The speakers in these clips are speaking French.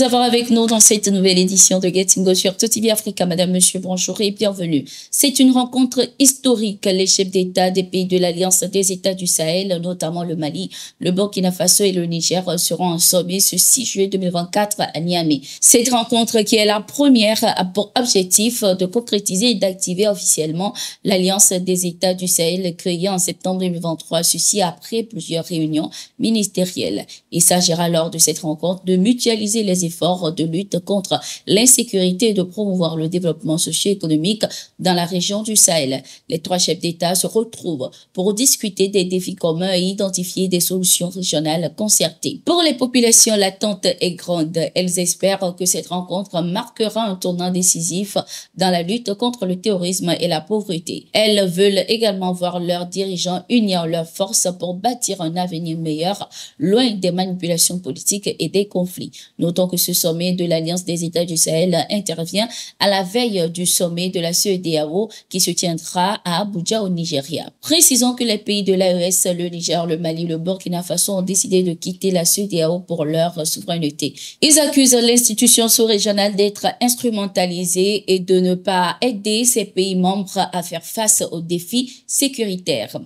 avoir avec nous dans cette nouvelle édition de Getting Go sur TV Africa. Madame, monsieur, bonjour et bienvenue. C'est une rencontre historique. Les chefs d'État des pays de l'Alliance des États du Sahel, notamment le Mali, le Burkina Faso et le Niger, seront en sommet ce 6 juillet 2024 à Niamey. Cette rencontre, qui est la première, a pour objectif de concrétiser et d'activer officiellement l'Alliance des États du Sahel créée en septembre 2023, ceci après plusieurs réunions ministérielles. Il s'agira lors de cette rencontre de mutualiser les efforts de lutte contre l'insécurité et de promouvoir le développement socio-économique dans la région du Sahel. Les trois chefs d'État se retrouvent pour discuter des défis communs et identifier des solutions régionales concertées. Pour les populations, l'attente est grande. Elles espèrent que cette rencontre marquera un tournant décisif dans la lutte contre le terrorisme et la pauvreté. Elles veulent également voir leurs dirigeants unir leurs forces pour bâtir un avenir meilleur, loin des manipulations politiques et des conflits. Notons que ce sommet de l'Alliance des États du Sahel intervient à la veille du sommet de la CEDEAO qui se tiendra à Abuja au Nigeria. Précisons que les pays de l'AES, le Niger, le Mali, le Burkina Faso ont décidé de quitter la CEDEAO pour leur souveraineté. Ils accusent l'institution sous-régionale d'être instrumentalisée et de ne pas aider ces pays membres à faire face aux défis sécuritaires.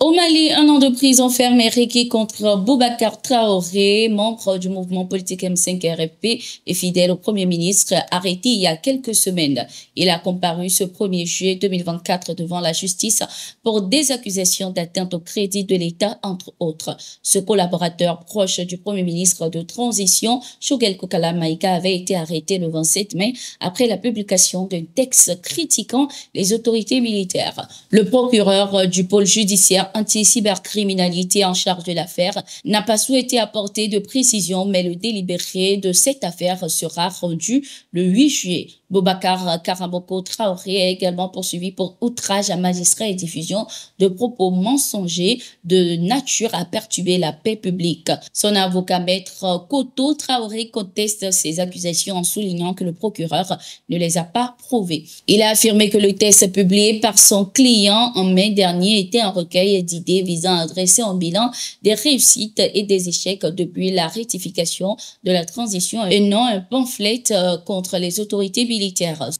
Au Mali, 1 an de prison ferme est requis contre Boubacar Traoré, membre du mouvement politique M5-RFP et fidèle au Premier ministre, arrêté il y a quelques semaines. Il a comparu ce 1er juillet 2024 devant la justice pour des accusations d'atteinte au crédit de l'État, entre autres. Ce collaborateur proche du Premier ministre de transition, Choguel Kokala Maïga, avait été arrêté le 27 mai après la publication d'un texte critiquant les autorités militaires. Le procureur du pôle judiciaire anti-cybercriminalité en charge de l'affaire n'a pas souhaité apporter de précision, mais le délibéré de cette affaire sera rendu le 8 juillet. Boubacar Karamboko Traoré est également poursuivi pour outrage à magistrat et diffusion de propos mensongers de nature à perturber la paix publique. Son avocat maître Koto Traoré conteste ces accusations en soulignant que le procureur ne les a pas prouvées. Il a affirmé que le texte publié par son client en mai dernier était un recueil d'idées visant à dresser un bilan des réussites et des échecs depuis la rectification de la transition et non un pamphlet contre les autorités militaires.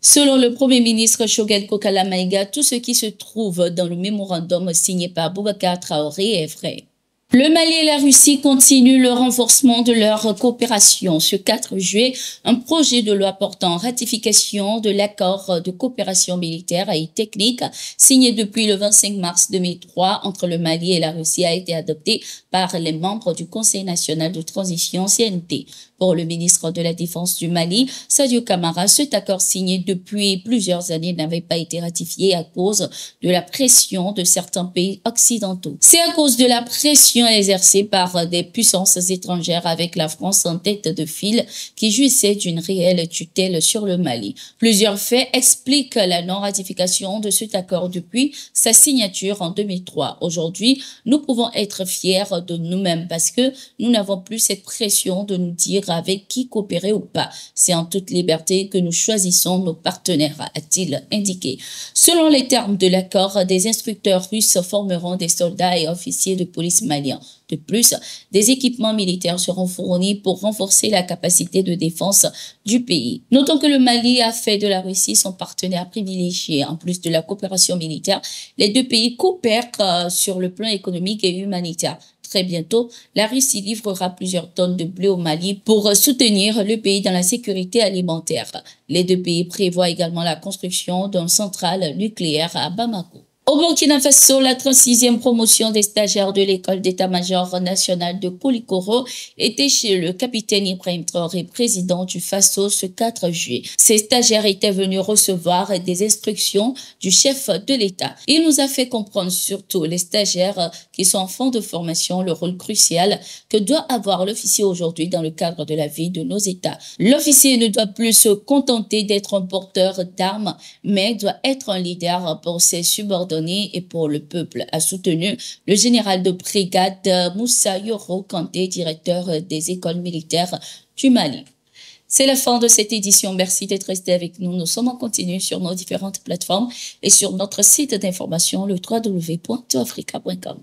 Selon le Premier ministre Choguel Kokala Maïga, tout ce qui se trouve dans le mémorandum signé par Boubacar Traoré est vrai. Le Mali et la Russie continuent le renforcement de leur coopération. Ce 4 juillet, un projet de loi portant ratification de l'accord de coopération militaire et technique signé depuis le 25 mars 2003 entre le Mali et la Russie a été adopté par les membres du Conseil national de transition CNT. Pour le ministre de la Défense du Mali, Sadio Kamara, cet accord signé depuis plusieurs années n'avait pas été ratifié à cause de la pression de certains pays occidentaux. C'est à cause de la pression exercée par des puissances étrangères avec la France en tête de file qui jouissait d'une réelle tutelle sur le Mali. Plusieurs faits expliquent la non-ratification de cet accord depuis sa signature en 2003. Aujourd'hui, nous pouvons être fiers de nous-mêmes parce que nous n'avons plus cette pression de nous dire avec qui coopérer ou pas. C'est en toute liberté que nous choisissons nos partenaires, a-t-il indiqué. Selon les termes de l'accord, des instructeurs russes formeront des soldats et officiers de police maliens. De plus, des équipements militaires seront fournis pour renforcer la capacité de défense du pays. Notons que le Mali a fait de la Russie son partenaire privilégié. En plus de la coopération militaire, les deux pays coopèrent sur le plan économique et humanitaire. Très bientôt, la Russie livrera plusieurs tonnes de blé au Mali pour soutenir le pays dans la sécurité alimentaire. Les deux pays prévoient également la construction d'une centrale nucléaire à Bamako. Au Burkina Faso, la 36e promotion des stagiaires de l'école d'état-major nationale de Koulikoro était chez le capitaine Ibrahim Traoré, président du Faso, ce 4 juillet. Ces stagiaires étaient venus recevoir des instructions du chef de l'État. Il nous a fait comprendre, surtout les stagiaires qui sont en fin de formation, le rôle crucial que doit avoir l'officier aujourd'hui dans le cadre de la vie de nos États. L'officier ne doit plus se contenter d'être un porteur d'armes, mais doit être un leader pour ses subordonnés et pour le peuple, a soutenu le général de brigade Moussa Yoro Kanté, directeur des écoles militaires du Mali. C'est la fin de cette édition. Merci d'être resté avec nous. Nous sommes en continu sur nos différentes plateformes et sur notre site d'information, le www.toafrica.com.